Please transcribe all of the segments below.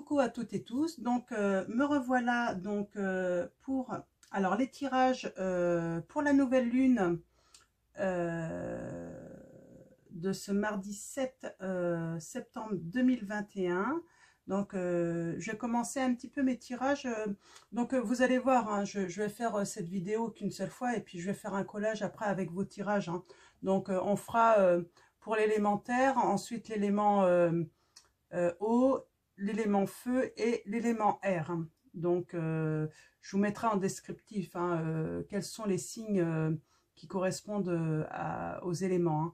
Coucou à toutes et tous, donc me revoilà donc pour alors les tirages pour la nouvelle lune de ce mardi 7 septembre 2021. Donc je vais commencer un petit peu mes tirages, donc vous allez voir, hein, je vais faire cette vidéo qu'une seule fois et puis je vais faire un collage après avec vos tirages, hein. Donc on fera pour l'élémentaire, ensuite l'élément eau, l'élément feu et l'élément air. Donc, je vous mettrai en descriptif, hein, quels sont les signes qui correspondent aux éléments, hein.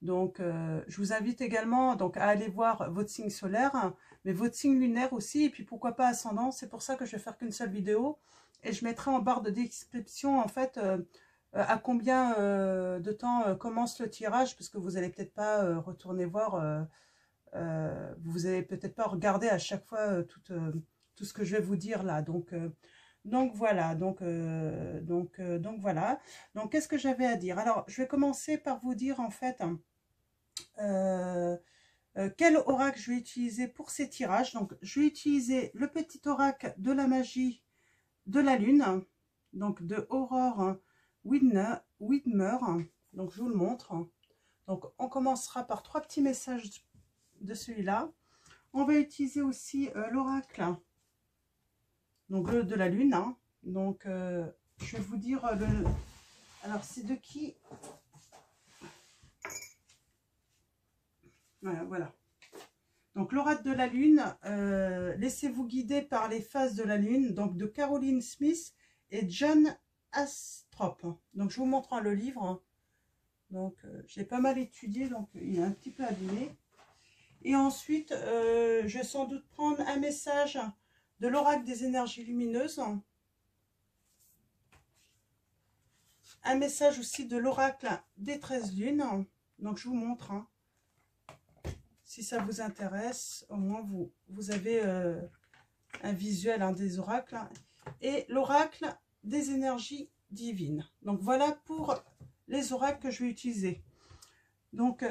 Donc, je vous invite également donc, à aller voir votre signe solaire, hein, mais votre signe lunaire aussi, et puis pourquoi pas ascendant. C'est pour ça que je vais faire qu'une seule vidéo. Et je mettrai en barre de description, en fait, à combien de temps commence le tirage, parce que vous n'allez peut-être pas retourner voir... vous allez peut-être pas regarder à chaque fois tout ce que je vais vous dire là. Donc voilà, donc voilà. Donc qu'est-ce que j'avais à dire? Alors je vais commencer par vous dire en fait quel oracle je vais utiliser pour ces tirages. Donc je vais utiliser le petit oracle de la magie de la lune, donc de Aurore Widmer. Donc je vous le montre. Donc on commencera par 3 petits messages de celui-là. On va utiliser aussi l'oracle donc de la lune, hein. Donc je vais vous dire alors c'est de qui? Voilà. Donc l'oracle de la lune, laissez-vous guider par les phases de la lune, donc de Caroline Smith et John Astrop. Donc je vous montre le livre. Donc j'ai pas mal étudié, donc il est un petit peu abîmé. Et ensuite, je vais sans doute prendre un message de l'oracle des énergies lumineuses. Un message aussi de l'oracle des 13 lunes. Donc, je vous montre. Hein. Si ça vous intéresse, au moins vous avez un visuel, hein, des oracles. Et l'oracle des énergies divines. Donc, voilà pour les oracles que je vais utiliser. Donc...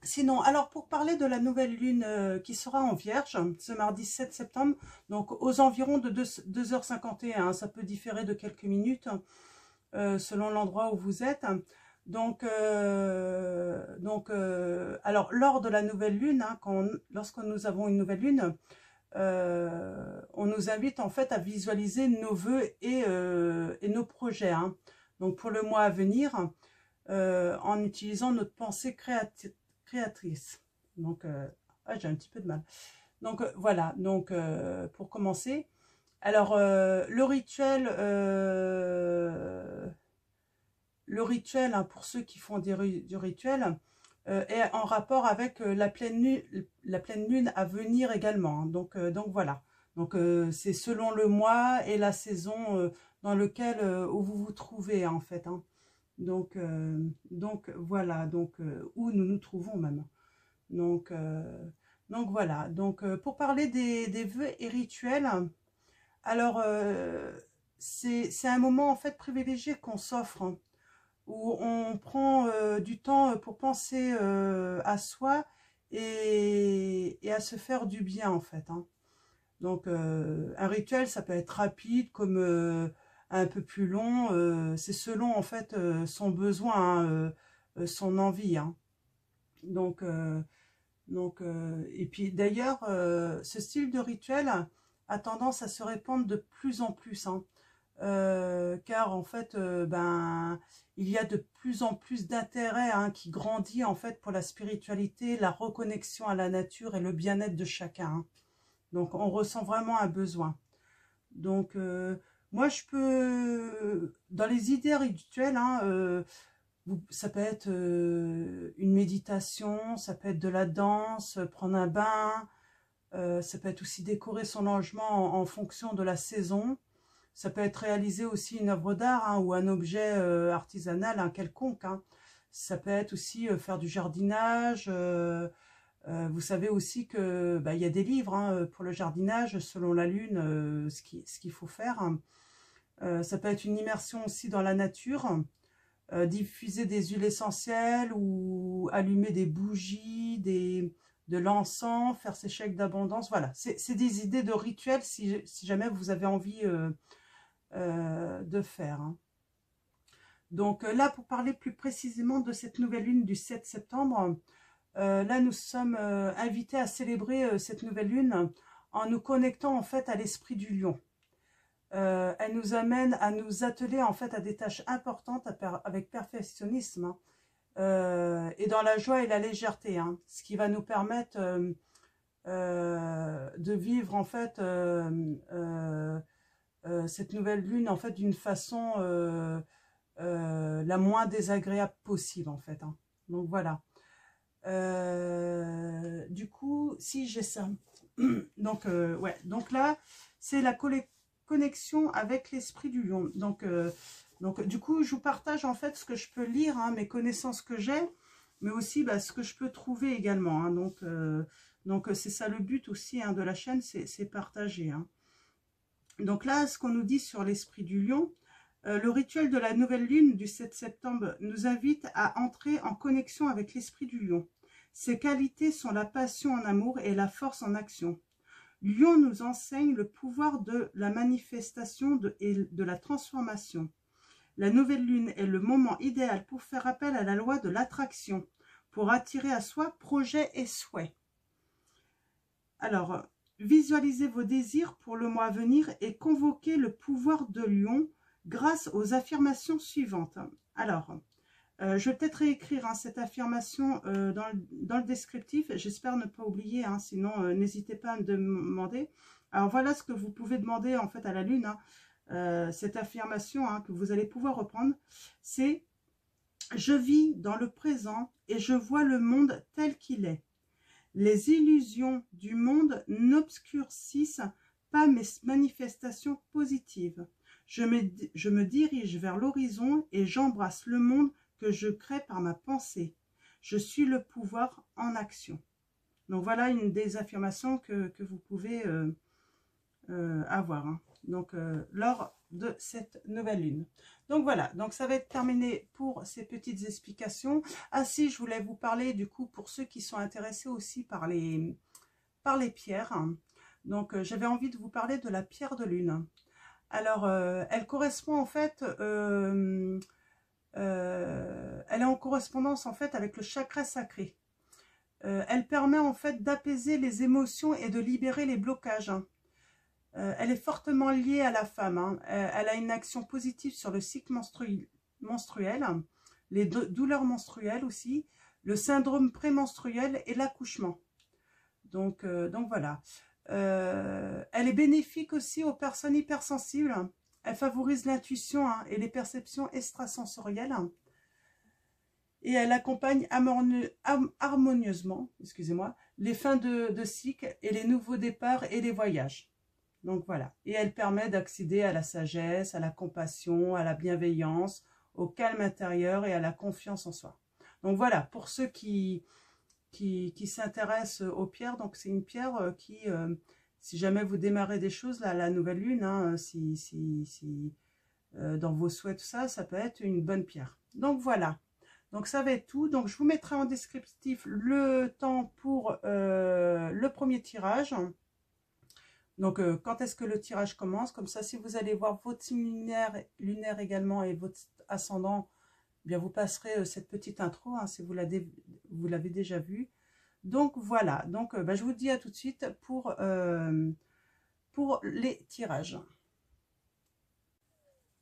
sinon, alors pour parler de la nouvelle lune qui sera en Vierge, ce mardi 7 septembre, donc aux environs de 2h51, hein, ça peut différer de quelques minutes selon l'endroit où vous êtes. Donc alors lors de la nouvelle lune, hein, lorsque nous avons une nouvelle lune, on nous invite en fait à visualiser nos vœux et nos projets, hein. Donc pour le mois à venir, en utilisant notre pensée créatrice. Donc, j'ai un petit peu de mal. Donc, voilà. Donc, pour commencer, alors, le rituel, hein, pour ceux qui font du rituel, est en rapport avec la pleine lune à venir également, hein. Donc voilà. Donc, c'est selon le mois et la saison dans lequel où vous vous trouvez, en fait, hein. Donc voilà, donc où nous nous trouvons même. Donc voilà. Donc pour parler des vœux et rituels, alors c'est un moment en fait privilégié qu'on s'offre, hein, où on prend du temps pour penser à soi et à se faire du bien en fait, hein. Donc un rituel, ça peut être rapide comme un peu plus long, c'est selon en fait son besoin, hein, son envie, hein. Donc, et puis d'ailleurs, ce style de rituel a tendance à se répandre de plus en plus, hein, car en fait, ben, il y a de plus en plus d'intérêt, hein, qui grandit en fait pour la spiritualité, la reconnexion à la nature et le bien-être de chacun, hein. Donc, on ressent vraiment un besoin. Donc, moi, je peux, dans les idées rituelles, hein, ça peut être une méditation, ça peut être de la danse, prendre un bain, ça peut être aussi décorer son logement en fonction de la saison. Ça peut être réaliser aussi une œuvre d'art, hein, ou un objet artisanal, un quelconque, hein. Ça peut être aussi faire du jardinage. Vous savez aussi que bah, y a des livres, hein, pour le jardinage selon la lune, ce qu'il faut faire, hein. Ça peut être une immersion aussi dans la nature, diffuser des huiles essentielles ou allumer des bougies, de de l'encens, faire ses chèques d'abondance. Voilà, c'est des idées de rituels si jamais vous avez envie de faire. Hein. Donc là, pour parler plus précisément de cette nouvelle lune du 7 septembre, là, nous sommes invités à célébrer cette nouvelle lune en nous connectant en fait à l'esprit du lion. Elle nous amène à nous atteler en fait à des tâches importantes avec perfectionnisme hein, et dans la joie et la légèreté, hein, ce qui va nous permettre de vivre en fait cette nouvelle lune en fait d'une façon la moins désagréable possible en fait. Hein. Donc voilà. Du coup, si j'ai ça. Donc ouais. Donc là, c'est la connexion avec l'esprit du lion. Donc du coup, je vous partage en fait ce que je peux lire, hein, mes connaissances que j'ai, mais aussi bah, ce que je peux trouver également. Hein. Donc c'est ça le but aussi hein, de la chaîne, c'est partager. Hein. Donc là, ce qu'on nous dit sur l'esprit du lion, le rituel de la nouvelle lune du 7 septembre nous invite à entrer en connexion avec l'esprit du lion. Ses qualités sont la passion en amour et la force en action. Lion nous enseigne le pouvoir de la manifestation et de la transformation. La nouvelle lune est le moment idéal pour faire appel à la loi de l'attraction, pour attirer à soi projets et souhaits. Alors, visualisez vos désirs pour le mois à venir et convoquez le pouvoir de Lion grâce aux affirmations suivantes. Alors, je vais peut-être réécrire hein, cette affirmation dans le descriptif. J'espère ne pas oublier, hein, sinon n'hésitez pas à me demander. Alors voilà ce que vous pouvez demander en fait à la lune. Hein, cette affirmation hein, que vous allez pouvoir reprendre, c'est « Je vis dans le présent et je vois le monde tel qu'il est. Les illusions du monde n'obscurcissent pas mes manifestations positives. Je me dirige vers l'horizon et j'embrasse le monde que je crée par ma pensée. Je suis le pouvoir en action. » Donc voilà une des affirmations que vous pouvez avoir hein. Donc lors de cette nouvelle lune. Donc voilà, donc ça va être terminé pour ces petites explications. Ah si, je voulais vous parler du coup pour ceux qui sont intéressés aussi par les pierres. Donc j'avais envie de vous parler de la pierre de lune. Alors elle correspond en fait, elle est en correspondance en fait avec le chakra sacré. Elle permet en fait d'apaiser les émotions et de libérer les blocages. Elle est fortement liée à la femme. Hein. Elle a une action positive sur le cycle menstruel, les douleurs menstruelles aussi, le syndrome prémenstruel et l'accouchement. Donc voilà. Elle est bénéfique aussi aux personnes hypersensibles. Elle favorise l'intuition hein, et les perceptions extrasensorielles. Et elle accompagne harmonieusement, excusez-moi, les fins de cycle et les nouveaux départs et les voyages. Donc voilà, et elle permet d'accéder à la sagesse, à la compassion, à la bienveillance, au calme intérieur et à la confiance en soi. Donc voilà, pour ceux qui s'intéressent aux pierres, donc c'est une pierre qui, si jamais vous démarrez des choses, là, la nouvelle lune, hein, dans vos souhaits, tout ça, ça peut être une bonne pierre. Donc voilà, donc ça va être tout. Donc je vous mettrai en descriptif le temps pour le premier tirage. Donc, quand est-ce que le tirage commence? Comme ça, si vous allez voir votre signe lunaire également et votre ascendant, eh bien vous passerez cette petite intro, hein, si vous l'avez déjà vu. Donc, voilà. Donc, je vous dis à tout de suite pour les tirages.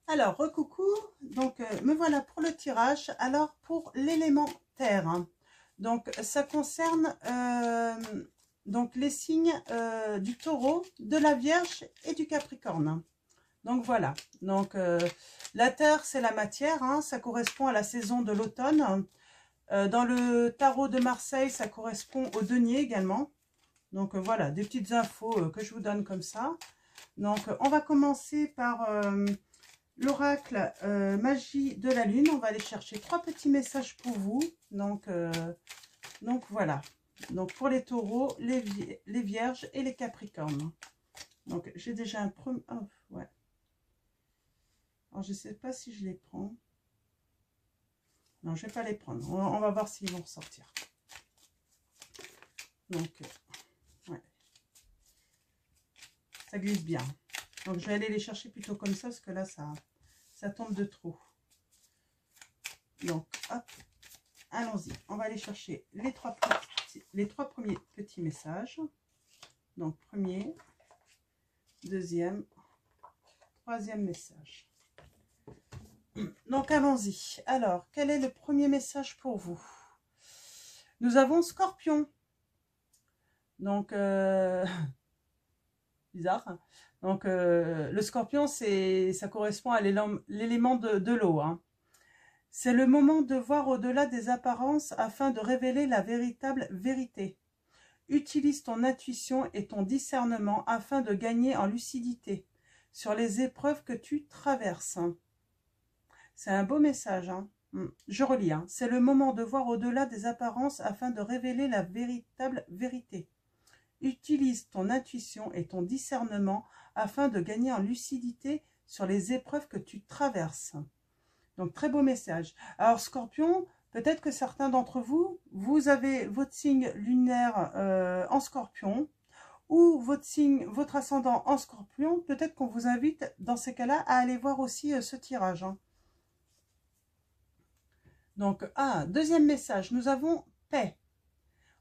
Alors, recoucou. Donc, me voilà pour le tirage. Alors, pour l'élément terre. Hein. Donc, ça concerne... donc les signes du taureau, de la vierge et du capricorne. Donc voilà, donc la terre c'est la matière, hein, ça correspond à la saison de l'automne. Dans le tarot de Marseille, ça correspond au denier également. Donc voilà, des petites infos que je vous donne comme ça. Donc on va commencer par l'oracle magie de la lune. On va aller chercher 3 petits messages pour vous. Donc voilà. Donc pour les taureaux, les vierges et les capricornes. Donc j'ai déjà un premier... Oh, ouais. Alors je ne sais pas si je les prends. Non, je ne vais pas les prendre. On va voir s'ils vont ressortir. Donc, ouais. Ça glisse bien. Donc, je vais aller les chercher plutôt comme ça, parce que là, ça tombe de trop. Donc, hop, allons-y. On va aller chercher les trois premiers petits messages. Donc, premier, deuxième, troisième message. Donc, allons-y. Alors, quel est le premier message pour vous? Nous avons Scorpion. Donc, bizarre. Donc, le Scorpion, ça correspond à l'élément de l'eau. Hein. C'est le moment de voir au-delà des apparences afin de révéler la véritable vérité. Utilise ton intuition et ton discernement afin de gagner en lucidité sur les épreuves que tu traverses. C'est un beau message. Hein. Je relis. Hein. C'est le moment de voir au-delà des apparences afin de révéler la véritable vérité. Utilise ton intuition et ton discernement afin de gagner en lucidité sur les épreuves que tu traverses. Donc, très beau message. Alors, Scorpion, peut-être que certains d'entre vous, vous avez votre signe lunaire en Scorpion ou votre ascendant en Scorpion. Peut-être qu'on vous invite, dans ces cas-là, à aller voir aussi ce tirage. Hein. Donc, deuxième message, nous avons paix.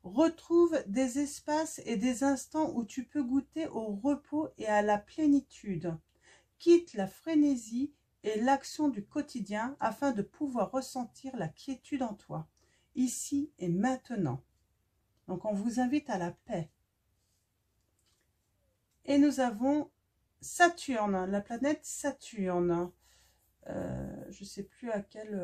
Retrouve des espaces et des instants où tu peux goûter au repos et à la plénitude. Quitte la frénésie et l'action du quotidien afin de pouvoir ressentir la quiétude en toi, ici et maintenant. Donc, on vous invite à la paix. Et nous avons Saturne, la planète Saturne. Je ne sais plus à quel...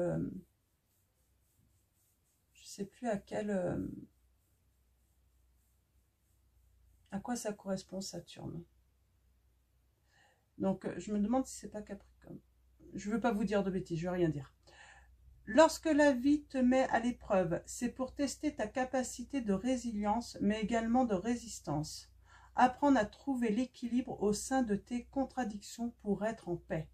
à quoi ça correspond Saturne. Donc, je me demande si c'est pas Capricorne. Je ne veux pas vous dire de bêtises, je ne veux rien dire. Lorsque la vie te met à l'épreuve, c'est pour tester ta capacité de résilience, mais également de résistance. Apprendre à trouver l'équilibre au sein de tes contradictions pour être en paix.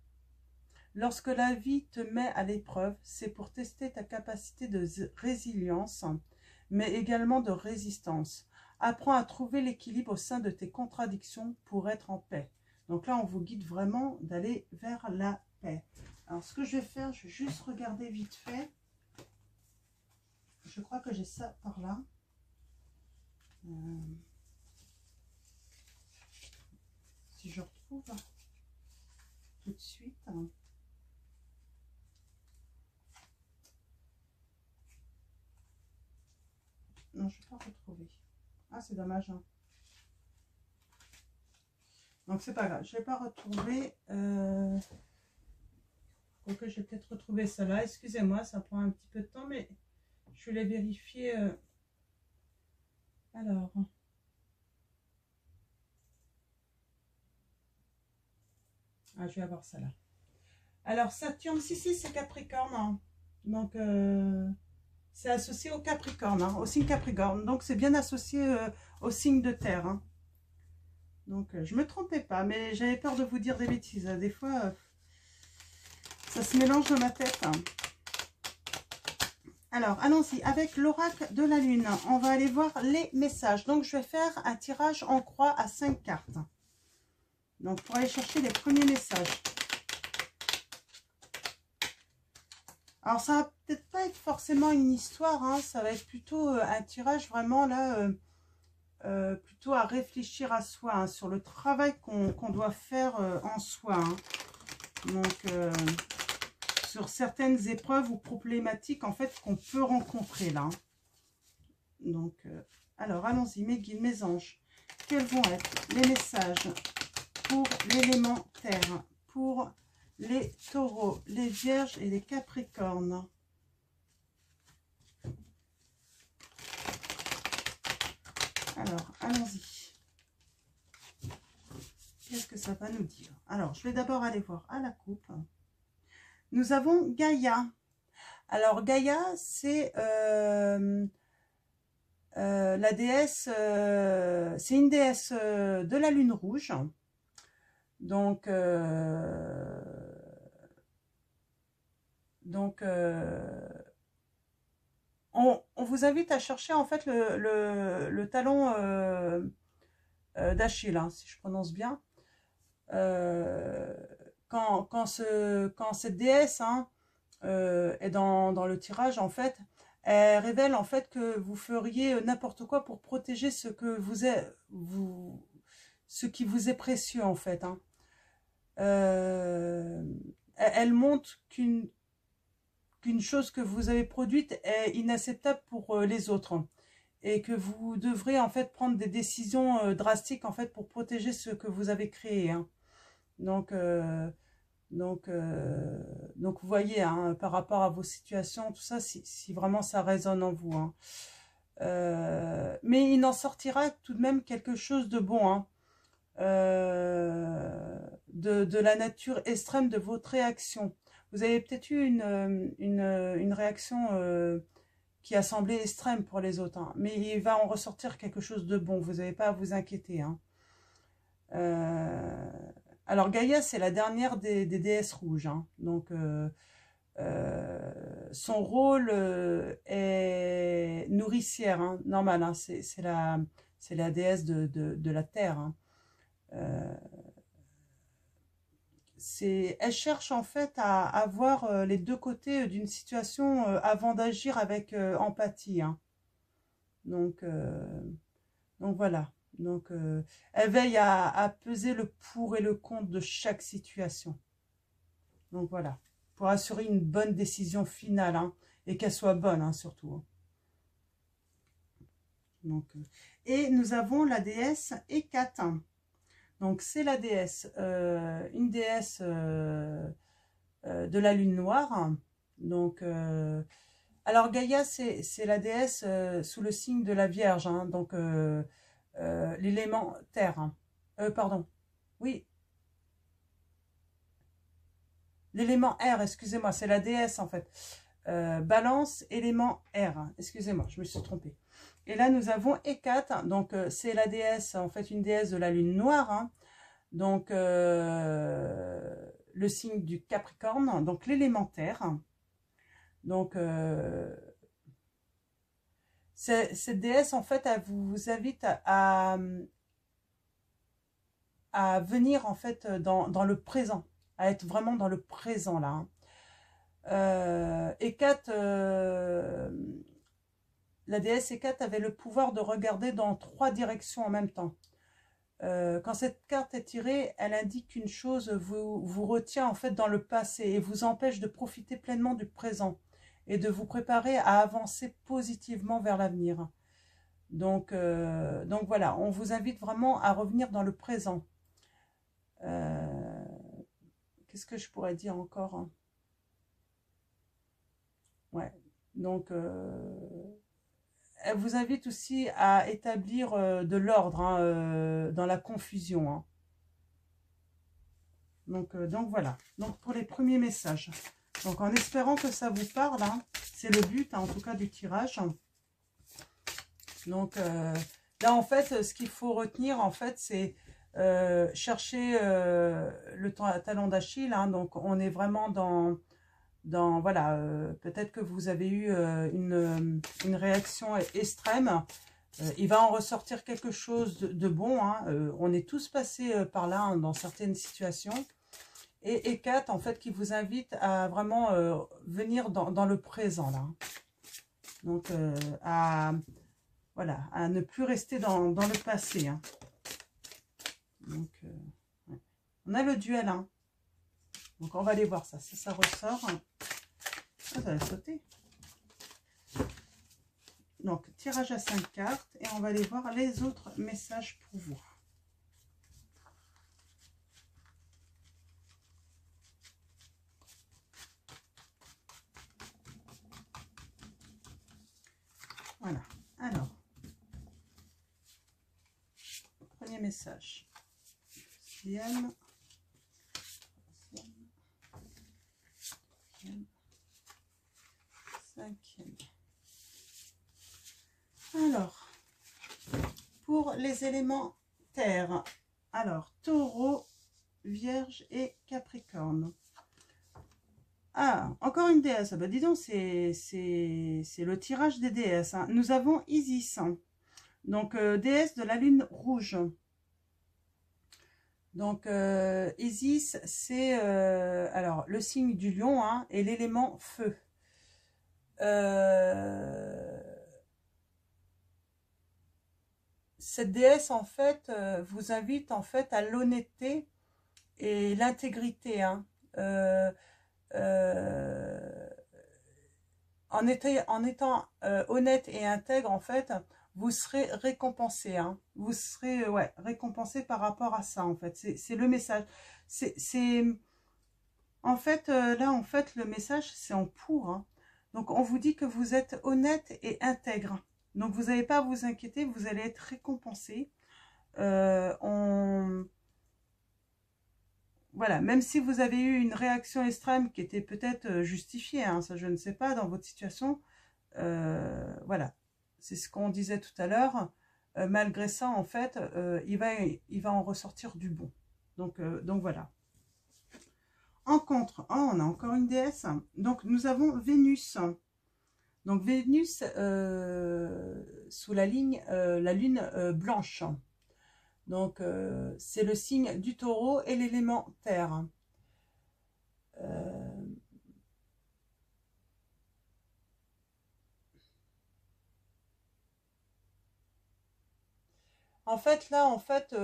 Lorsque la vie te met à l'épreuve, c'est pour tester ta capacité de résilience, mais également de résistance. Apprends à trouver l'équilibre au sein de tes contradictions pour être en paix. Donc là, on vous guide vraiment d'aller vers la paix. Alors, ce que je vais faire, je vais juste regarder vite fait. Je crois que j'ai ça par là. Si je retrouve tout de suite. Non, je ne vais pas retrouver. Ah, c'est dommage. Hein. Donc, c'est pas grave. Je ne vais pas retrouver. Ok, je vais peut-être retrouver ça là. Excusez-moi, ça prend un petit peu de temps, mais je vais les vérifier. Alors. Ah, je vais avoir ça là. Alors, Saturne, si, c'est Capricorne. Hein. Donc, c'est associé au Capricorne, hein, au signe Capricorne. Donc, c'est bien associé au signe de terre. Hein. Donc, je ne me trompais pas, mais j'avais peur de vous dire des bêtises. Des fois, ça se mélange dans ma tête. Hein. Alors, allons-y. Avec l'oracle de la Lune, on va aller voir les messages. Donc, je vais faire un tirage en croix à 5 cartes. Donc, pour aller chercher les premiers messages. Alors, ça va peut-être pas être forcément une histoire. Hein, ça va être plutôt un tirage vraiment là... plutôt à réfléchir à soi, hein, sur le travail qu'on doit faire en soi. Hein. Donc, sur certaines épreuves ou problématiques, en fait, qu'on peut rencontrer là. Donc, alors, allons-y, mes guides, mes anges. Quels vont être les messages pour l'élément terre, pour les taureaux, les vierges et les capricornes? Alors, allons-y. Qu'est-ce que ça va nous dire? Alors, je vais d'abord aller voir à la coupe. Nous avons Gaïa. Alors, Gaïa, c'est la déesse, c'est une déesse de la lune rouge. Donc, On vous invite à chercher en fait le talon d'Achille, hein, si je prononce bien. Quand cette déesse, hein, est dans le tirage, en fait, elle révèle en fait que vous feriez n'importe quoi pour protéger ce qui vous est précieux, en fait, hein. Elle montre qu'une chose que vous avez produite est inacceptable pour les autres et que vous devrez en fait prendre des décisions drastiques en fait pour protéger ce que vous avez créé, hein. Donc, donc, vous voyez, hein, par rapport à vos situations, tout ça, si vraiment ça résonne en vous, hein. Mais il en sortira tout de même quelque chose de bon, hein. De la nature extrême de votre réaction. Vous avez peut-être eu une réaction qui a semblé extrême pour les autres, hein, mais il va en ressortir quelque chose de bon, vous n'avez pas à vous inquiéter, hein. Alors Gaïa, c'est la dernière des déesses rouges, hein, donc son rôle est nourricière, hein, normal, hein, c'est la déesse de la terre, hein. Elle cherche en fait à voir les deux côtés d'une situation avant d'agir avec empathie, hein. Donc, voilà. Donc, elle veille à peser le pour et le contre de chaque situation. Donc voilà, pour assurer une bonne décision finale, hein, et qu'elle soit bonne, hein, surtout, hein. Donc, et nous avons la déesse Hécate, hein. Donc c'est la déesse, une déesse de la lune noire. Donc, alors Gaïa, c'est la déesse sous le signe de la Vierge, hein, donc l'élément terre, hein. Pardon, oui, l'élément air, excusez-moi, c'est la déesse en fait. Balance, élément air, hein. Excusez-moi, je me suis trompée. Et là, nous avons Hécate, donc c'est la déesse, en fait, une déesse de la lune noire, hein. Donc, le signe du Capricorne, donc l'élémentaire. Donc, cette déesse, en fait, elle vous invite à venir, en fait, dans le présent, à être vraiment dans le présent, là, hein. Hécate, la déesse Hécate avait le pouvoir de regarder dans 3 directions en même temps. Quand cette carte est tirée, elle indique qu'une chose vous retient en fait dans le passé et vous empêche de profiter pleinement du présent et de vous préparer à avancer positivement vers l'avenir. Donc voilà, on vous invite vraiment à revenir dans le présent. Qu'est-ce que je pourrais dire encore, hein? Ouais, donc elle vous invite aussi à établir de l'ordre, hein, dans la confusion, hein. Donc voilà. Donc pour les premiers messages. Donc en espérant que ça vous parle, hein, c'est le but, hein, en tout cas du tirage. Donc là en fait, ce qu'il faut retenir en fait, c'est chercher le talon d'Achille, hein. Donc on est vraiment dans voilà, peut-être que vous avez eu une réaction extrême. Il va en ressortir quelque chose de bon, hein. On est tous passés par là, hein, dans certaines situations. Et Hécate, en fait, qui vous invite à vraiment venir dans le présent, là. Donc, voilà, à ne plus rester dans le passé, hein. Donc, ouais. On a le duel, hein. Donc, on va aller voir ça. Si ça ressort, ah, ça va sauter. Donc, tirage à 5 cartes. Et on va aller voir les autres messages pour vous. Voilà. Alors, premier message. Deuxième. Cinquième. Alors, pour les éléments terre, alors Taureau, Vierge et Capricorne. Ah, encore une déesse. Ah bah dis donc, c'est le tirage des déesses, hein. Nous avons Isis, hein. Donc, déesse de la lune rouge. Donc, Isis, c'est alors le signe du lion, hein, et l'élément feu. Euh, cette déesse, en fait, vous invite en fait à l'honnêteté et l'intégrité, hein. Euh, euh, en étant honnête et intègre, en fait, vous serez récompensé, hein. Vous serez ouais, récompensé par rapport à ça, en fait. C'est le message. C'est en fait, là, en fait, le message, c'est en pour, hein. Donc, on vous dit que vous êtes honnête et intègre. Donc, vous n'avez pas à vous inquiéter, vous allez être récompensé. On Voilà, même si vous avez eu une réaction extrême qui était peut-être justifiée, hein, ça je ne sais pas, dans votre situation, voilà, c'est ce qu'on disait tout à l'heure, malgré ça, en fait, il va en ressortir du bon. Donc voilà. En contre, oh, on a encore une déesse, donc nous avons Vénus. Donc Vénus, sous la ligne, la lune blanche. Donc, c'est le signe du taureau et l'élément terre. Euh, en fait, là, en fait,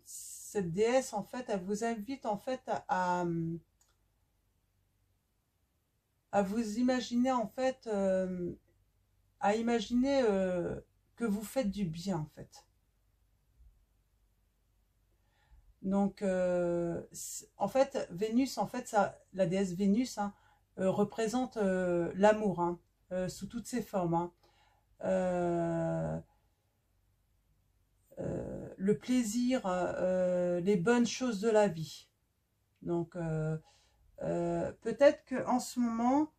cette déesse, en fait, elle vous invite, en fait, à vous imaginer, en fait, à imaginer que vous faites du bien, en fait. Donc, en fait, Vénus, en fait, ça, la déesse Vénus, hein, représente l'amour, hein, sous toutes ses formes, hein. Euh, le plaisir, les bonnes choses de la vie. Donc, peut-être qu'en ce moment,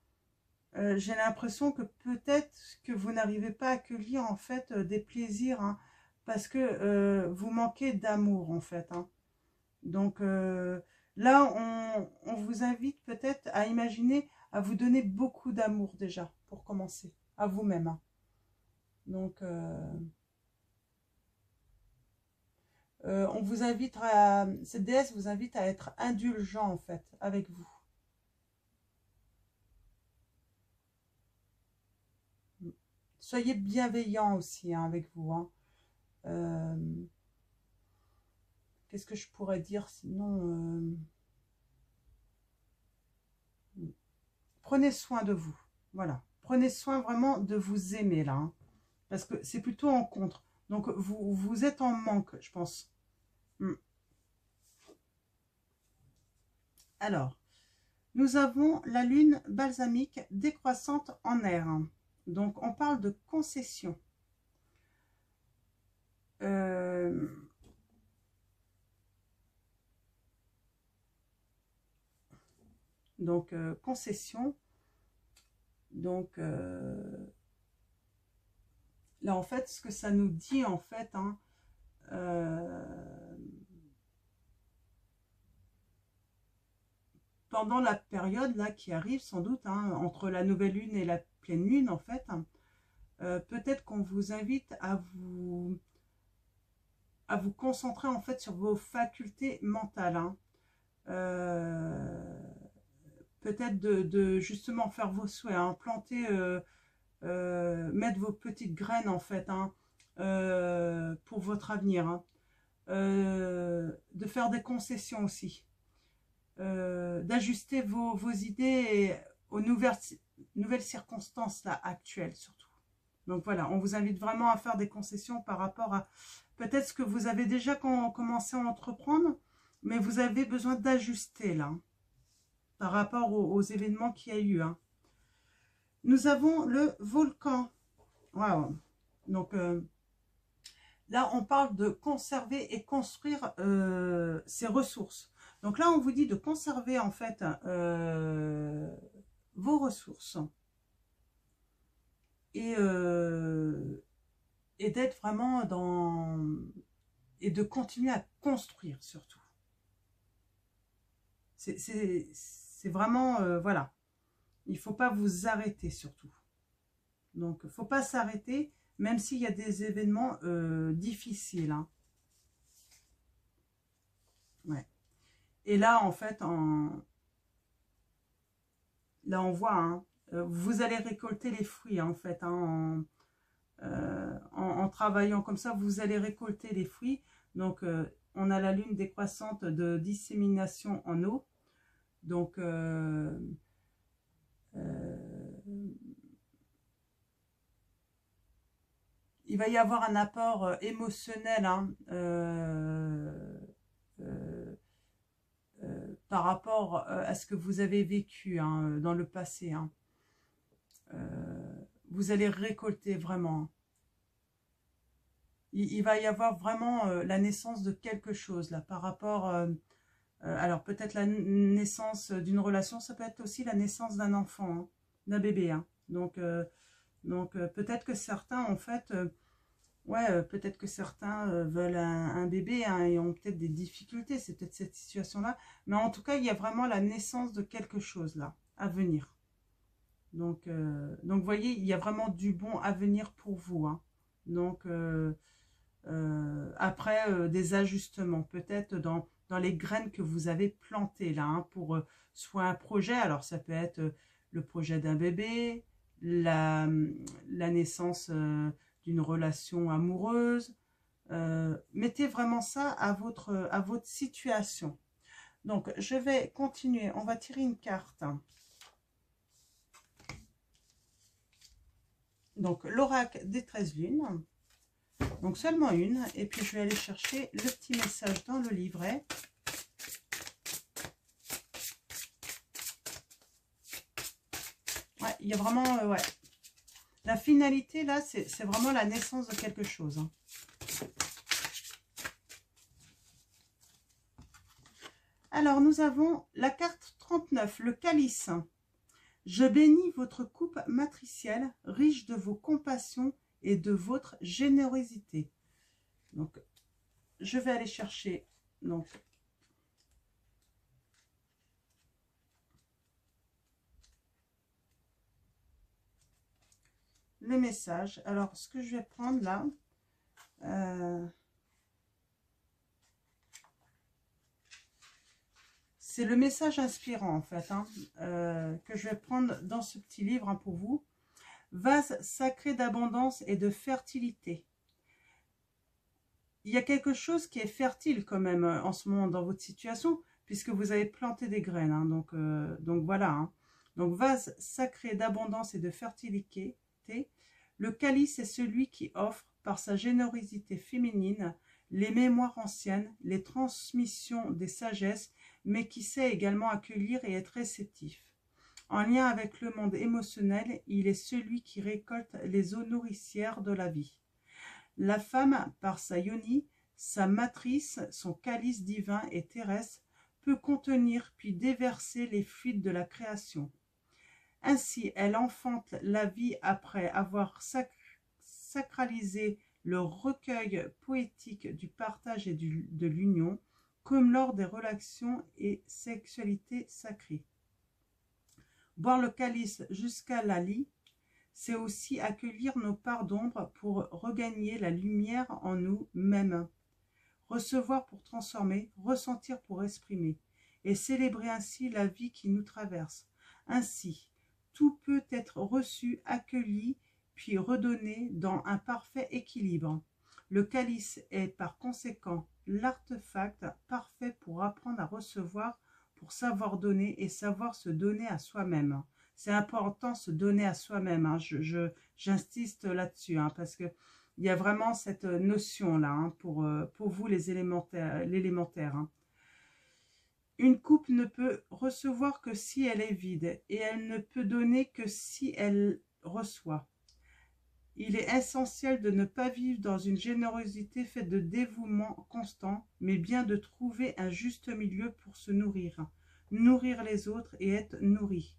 j'ai l'impression que peut-être que vous n'arrivez pas à accueillir en fait des plaisirs, hein, parce que vous manquez d'amour en fait, hein. Donc là, on vous invite peut-être à imaginer, à vous donner beaucoup d'amour déjà, pour commencer, à vous-même, hein. Donc, on vous invite à, cette déesse vous invite à être indulgent en fait avec vous. Soyez bienveillant aussi, hein, avec vous, hein. Euh, Qu'est-ce que je pourrais dire sinon, prenez soin de vous. Voilà. Prenez soin vraiment de vous aimer là, hein, parce que c'est plutôt en contre. Donc vous êtes en manque, je pense. Hmm. Alors, nous avons la lune balsamique décroissante en air. Donc, on parle de concession. Euh, donc, concession. Donc, là, en fait, ce que ça nous dit, en fait, hein, pendant la période là qui arrive, sans doute, hein, entre la nouvelle lune et la pleine lune, en fait, peut-être qu'on vous invite à vous concentrer, en fait, sur vos facultés mentales, hein. Peut-être de justement faire vos souhaits, hein, planter, mettre vos petites graines, en fait, hein, pour votre avenir, hein. De faire des concessions aussi, d'ajuster vos idées aux nouvelles circonstances là, actuelles surtout. Donc voilà, on vous invite vraiment à faire des concessions par rapport à peut-être ce que vous avez déjà commencé à entreprendre, mais vous avez besoin d'ajuster là, hein, par rapport aux événements qu'il y a eu, hein. Nous avons le volcan. Waouh. Donc là, on parle de conserver et construire ses ressources. Donc là, on vous dit de conserver en fait vos ressources et d'être vraiment dans... et de continuer à construire surtout. C'est vraiment... voilà. Il ne faut pas vous arrêter surtout. Donc, il ne faut pas s'arrêter, même s'il y a des événements difficiles. Hein. Ouais. Et là, en fait, là, on voit, hein, vous allez récolter les fruits, hein, en fait, hein, en travaillant comme ça, vous allez récolter les fruits. Donc, on a la lune décroissante de dissémination en eau. Donc, il va y avoir un apport émotionnel hein, par rapport à ce que vous avez vécu hein, dans le passé. Hein. Vous allez récolter vraiment. Il va y avoir vraiment la naissance de quelque chose là par rapport... alors peut-être la naissance d'une relation, ça peut être aussi la naissance d'un enfant, hein, d'un bébé. Hein. Donc peut-être que certains en fait... peut-être que certains veulent un bébé hein, et ont peut-être des difficultés, c'est peut-être cette situation-là. Mais en tout cas, il y a vraiment la naissance de quelque chose là, à venir. Donc vous voyez, il y a vraiment du bon à venir pour vous. Hein. Donc, après, des ajustements, peut-être dans les graines que vous avez plantées là, hein, pour soit un projet, alors ça peut être le projet d'un bébé, la naissance... d'une relation amoureuse. Mettez vraiment ça à votre situation. Donc, je vais continuer. On va tirer une carte. Donc, l'oracle des 13 lunes. Donc, seulement une. Et puis, je vais aller chercher le petit message dans le livret. Ouais, il y a vraiment... ouais. La finalité, là, c'est vraiment la naissance de quelque chose. Hein. Alors, nous avons la carte 39, le calice. Je bénis votre couple matriciel, riche de vos compassions et de votre générosité. Donc, je vais aller chercher... Donc, les messages. Alors, ce que je vais prendre là, c'est le message inspirant en fait, hein, que je vais prendre dans ce petit livre hein, pour vous. Vase sacré d'abondance et de fertilité. Il y a quelque chose qui est fertile quand même en ce moment dans votre situation, puisque vous avez planté des graines. Hein, donc voilà. Hein. Donc vase sacré d'abondance et de fertilité. Le calice est celui qui offre, par sa générosité féminine, les mémoires anciennes, les transmissions des sagesses, mais qui sait également accueillir et être réceptif. En lien avec le monde émotionnel, il est celui qui récolte les eaux nourricières de la vie. La femme, par sa yoni, sa matrice, son calice divin et terrestre, peut contenir puis déverser les fluides de la création. Ainsi, elle enfante la vie après avoir sacralisé le recueil poétique du partage et de l'union, comme lors des relations et sexualités sacrées. Boire le calice jusqu'à la lie, c'est aussi accueillir nos parts d'ombre pour regagner la lumière en nous-mêmes. Recevoir pour transformer, ressentir pour exprimer, et célébrer ainsi la vie qui nous traverse. Ainsi, tout peut être reçu, accueilli, puis redonné dans un parfait équilibre. Le calice est par conséquent l'artefact parfait pour apprendre à recevoir, pour savoir donner et savoir se donner à soi-même. C'est important se donner à soi-même, hein. J'insiste là-dessus, hein, parce que il y a vraiment cette notion-là hein, pour vous les l'élémentaire. Hein. Une coupe ne peut recevoir que si elle est vide, et elle ne peut donner que si elle reçoit. Il est essentiel de ne pas vivre dans une générosité faite de dévouement constant, mais bien de trouver un juste milieu pour se nourrir. Nourrir les autres et être nourri.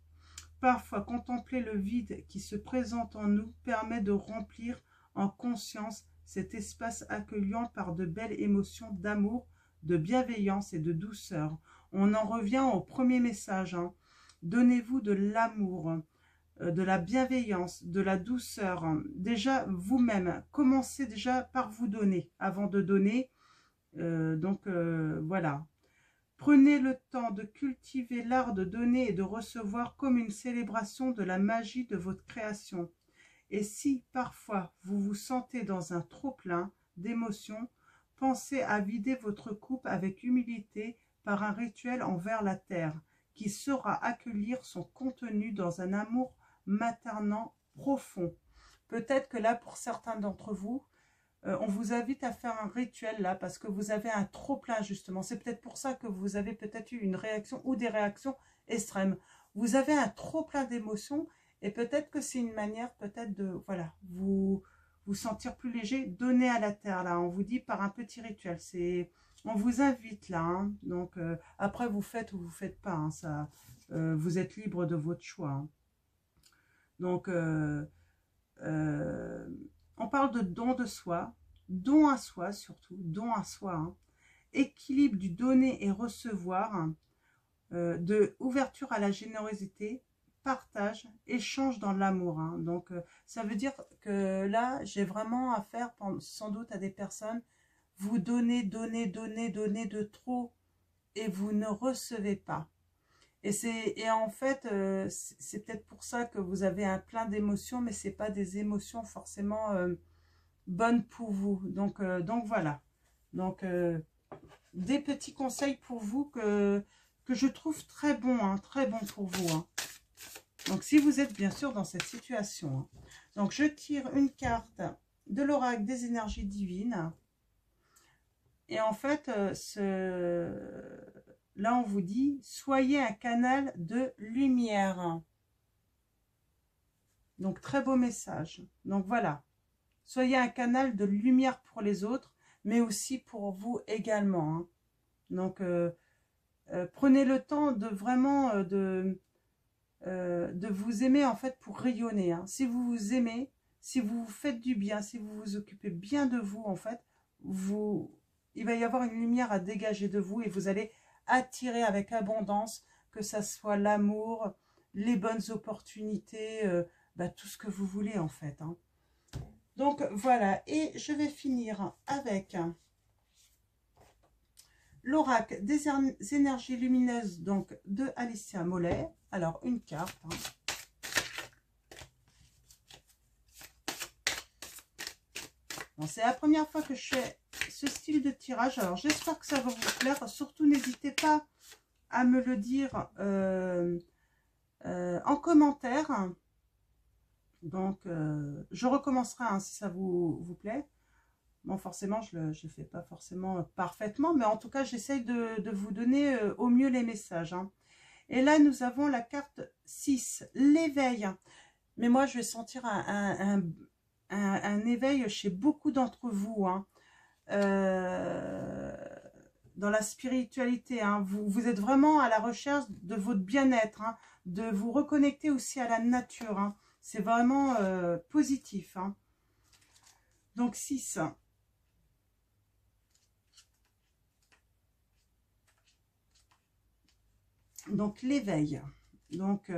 Parfois, contempler le vide qui se présente en nous permet de remplir en conscience cet espace accueillant par de belles émotions d'amour, de bienveillance et de douceur. On en revient au premier message, hein, Donnez-vous de l'amour, de la bienveillance, de la douceur. Déjà, vous-même, commencez déjà par vous donner, avant de donner. Voilà. Prenez le temps de cultiver l'art de donner et de recevoir comme une célébration de la magie de votre création. Et si, parfois, vous vous sentez dans un trop-plein d'émotions, pensez à vider votre coupe avec humilité par un rituel envers la terre, qui saura accueillir son contenu dans un amour maternant profond. Peut-être que là, pour certains d'entre vous, on vous invite à faire un rituel là, parce que vous avez un trop-plein justement. C'est peut-être pour ça que vous avez peut-être eu une réaction ou des réactions extrêmes. Vous avez un trop-plein d'émotions et peut-être que c'est une manière peut-être de, voilà, vous sentir plus léger. Donnez à la terre là, on vous dit par un petit rituel. On vous invite là, hein. Donc après vous faites ou vous faites pas, hein, ça, vous êtes libre de votre choix, hein. Donc on parle de don de soi, don à soi surtout, don à soi, hein. Équilibre du donner et recevoir, hein, de ouverture à la générosité, partage, échange dans l'amour, hein. Donc ça veut dire que là j'ai vraiment affaire sans doute à des personnes, vous donnez de trop et vous ne recevez pas. Et en fait, c'est peut-être pour ça que vous avez un plein d'émotions, mais ce n'est pas des émotions forcément bonnes pour vous. Donc voilà. Donc, des petits conseils pour vous que je trouve très bons, hein, très bons pour vous, hein. Donc, si vous êtes bien sûr dans cette situation, hein. Donc, je tire une carte de l'oracle des énergies divines. Et en fait, là, on vous dit, soyez un canal de lumière. Donc, très beau message. Donc, voilà. Soyez un canal de lumière pour les autres, mais aussi pour vous également, hein. Donc, prenez le temps de vraiment de vous aimer, en fait, pour rayonner, hein. Si vous vous aimez, si vous vous faites du bien, si vous vous occupez bien de vous, en fait, il va y avoir une lumière à dégager de vous et vous allez attirer avec abondance, que ça soit l'amour, les bonnes opportunités, tout ce que vous voulez en fait, hein. Donc voilà, et je vais finir avec l'oracle des énergies lumineuses, donc de Alicia Mollet. Alors une carte, hein. Bon, c'est la première fois que je fais ce style de tirage, alors j'espère que ça va vous plaire. Surtout n'hésitez pas à me le dire en commentaire. Donc je recommencerai, hein, si ça vous plaît. Bon, forcément je le fais pas forcément parfaitement, mais en tout cas j'essaye de vous donner au mieux les messages, hein. Et là nous avons la carte 6, l'éveil. Mais moi je vais sentir un éveil chez beaucoup d'entre vous, hein. Dans la spiritualité, hein. Vous êtes vraiment à la recherche de votre bien-être, hein, de vous reconnecter aussi à la nature, hein. C'est vraiment positif, hein. Donc 6. Donc l'éveil. Donc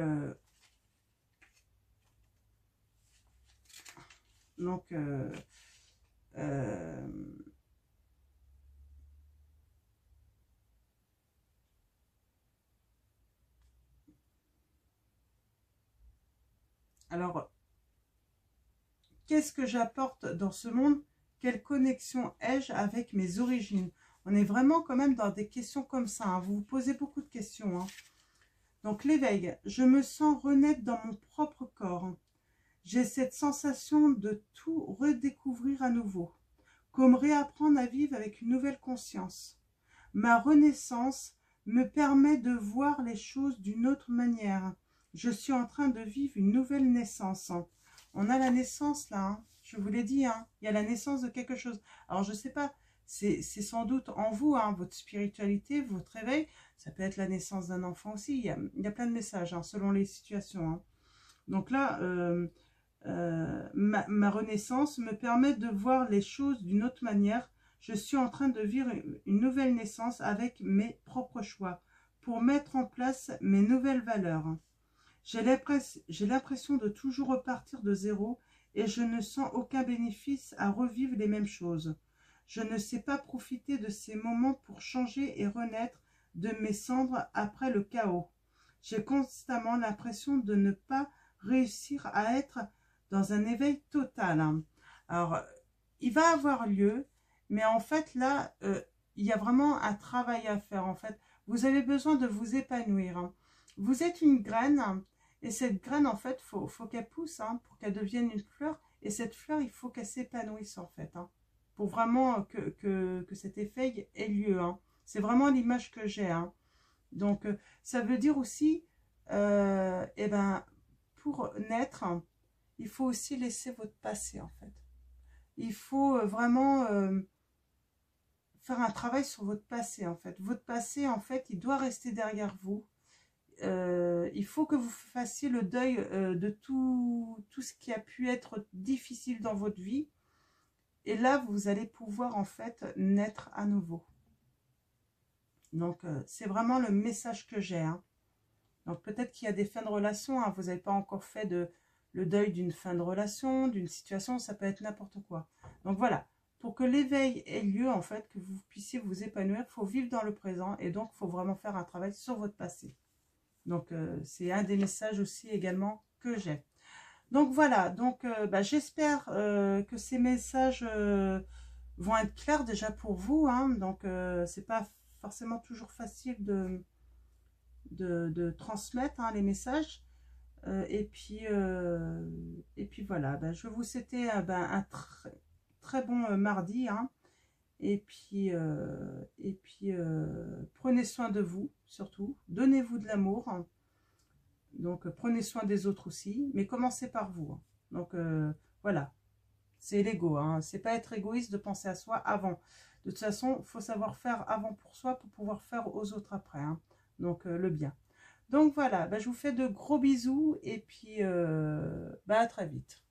alors, qu'est-ce que j'apporte dans ce monde? Quelle connexion ai-je avec mes origines? On est vraiment quand même dans des questions comme ça, hein. Vous vous posez beaucoup de questions, hein. Donc l'éveil, je me sens renaître dans mon propre corps. J'ai cette sensation de tout redécouvrir à nouveau, comme réapprendre à vivre avec une nouvelle conscience. Ma renaissance me permet de voir les choses d'une autre manière. Je suis en train de vivre une nouvelle naissance. On a la naissance là, hein. Je vous l'ai dit, hein. Il y a la naissance de quelque chose. Alors je ne sais pas, c'est sans doute en vous, hein, votre spiritualité, votre réveil. Ça peut être la naissance d'un enfant aussi. Il y a plein de messages, hein, selon les situations, hein. Donc là, ma renaissance me permet de voir les choses d'une autre manière. Je suis en train de vivre une nouvelle naissance avec mes propres choix. pour mettre en place mes nouvelles valeurs. J'ai l'impression de toujours repartir de zéro et je ne sens aucun bénéfice à revivre les mêmes choses. Je ne sais pas profiter de ces moments pour changer et renaître de mes cendres après le chaos. J'ai constamment l'impression de ne pas réussir à être dans un éveil total. Alors, il va avoir lieu, mais en fait, là, il y a vraiment un travail à faire, en fait. Vous avez besoin de vous épanouir. Vous êtes une graine, et cette graine, en fait, faut qu'elle pousse pour qu'elle devienne une fleur. Et cette fleur, il faut qu'elle s'épanouisse, en fait, pour vraiment que cet effet ait lieu. C'est vraiment l'image que j'ai. Donc, ça veut dire aussi, eh ben, pour naître, il faut aussi laisser votre passé, en fait. Il faut vraiment faire un travail sur votre passé, en fait. Votre passé, en fait, il doit rester derrière vous. Il faut que vous fassiez le deuil de tout ce qui a pu être difficile dans votre vie. Et là, vous allez pouvoir, en fait, naître à nouveau. Donc, c'est vraiment le message que j'ai. Donc, peut-être qu'il y a des fins de relation. Vous n'avez pas encore fait le deuil d'une fin de relation, d'une situation. Ça peut être n'importe quoi. Donc, voilà. Pour que l'éveil ait lieu, en fait, que vous puissiez vous épanouir, il faut vivre dans le présent. Et donc, il faut vraiment faire un travail sur votre passé. Donc, c'est un des messages aussi également que j'ai. Donc, voilà. Donc, j'espère que ces messages vont être clairs déjà pour vous. Donc, c'est pas forcément toujours facile de transmettre les messages. Et puis voilà. Je vais vous souhaiter un très bon mardi. Et puis prenez soin de vous, surtout. Donnez-vous de l'amour. Donc, prenez soin des autres aussi. Mais commencez par vous. Donc, voilà. C'est l'ego. C'est pas être égoïste de penser à soi avant. De toute façon, il faut savoir faire avant pour soi pour pouvoir faire aux autres après. Donc, le bien. Donc, voilà. Je vous fais de gros bisous. Et puis, à très vite.